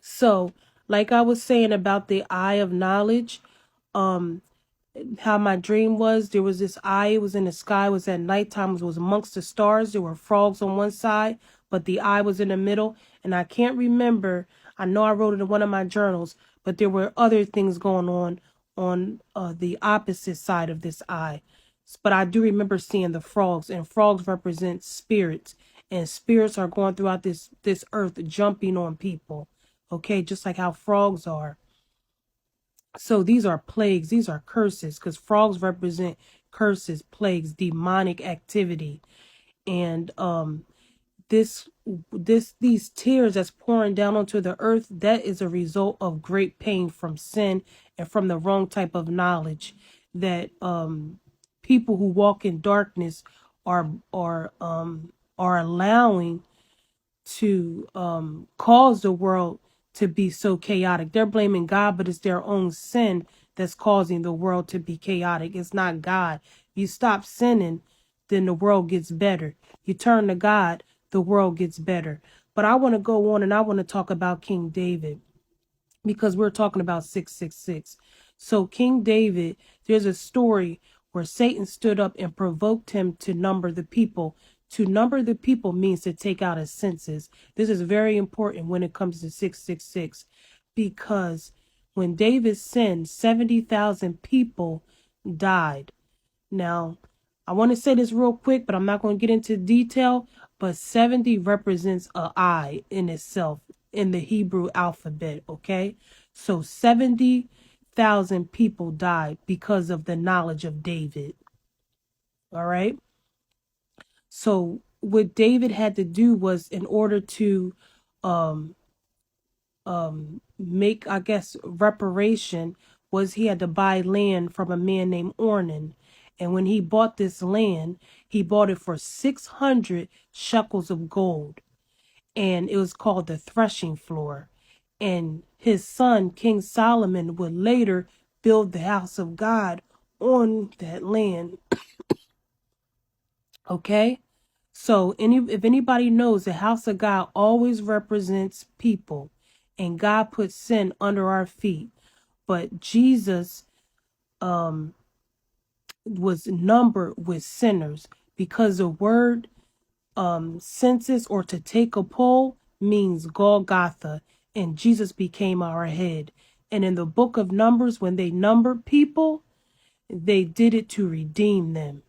So, like I was saying about the eye of knowledge, um, how my dream was, there was this eye, it was in the sky, it was at nighttime, it was amongst the stars, there were frogs on one side, but the eye was in the middle, and I can't remember, I know I wrote it in one of my journals, but there were other things going on the opposite side of this eye. But I do remember seeing the frogs, and frogs represent spirits, and spirits are going throughout this earth jumping on people, okay, just like how frogs are. So these are plagues, these are curses, because frogs represent curses, plagues, demonic activity. And these tears that's pouring down onto the earth, that is a result of great pain from sin and from the wrong type of knowledge that people who walk in darkness are allowing to cause the world to be so chaotic. They're blaming God, but it's their own sin that's causing the world to be chaotic. It's not God. You stop sinning, then the world gets better. You turn to God, the world gets better. But I want to go on and I want to talk about King David, because we're talking about 666. So King David, there's a story where Satan stood up and provoked him to number the people. To number the people means to take out a census. This is very important when it comes to 666, because when David sinned, 70,000 people died. Now, I want to say this real quick, but I'm not going to get into detail. But 70 represents a I in itself in the Hebrew alphabet, okay? So 70,000 people died because of the knowledge of David, all right? So what David had to do was, in order to um make, I guess, reparation, was he had to buy land from a man named Ornan. And when he bought this land, he bought it for 600 shekels of gold. And it was called the threshing floor. And his son, King Solomon, would later build the house of God on that land. Okay? So if anybody knows, the house of God always represents people. And God put sin under our feet. But Jesus was numbered with sinners, because the word census, or to take a poll, means Golgotha, and Jesus became our head. And in the book of Numbers, when they numbered people, they did it to redeem them.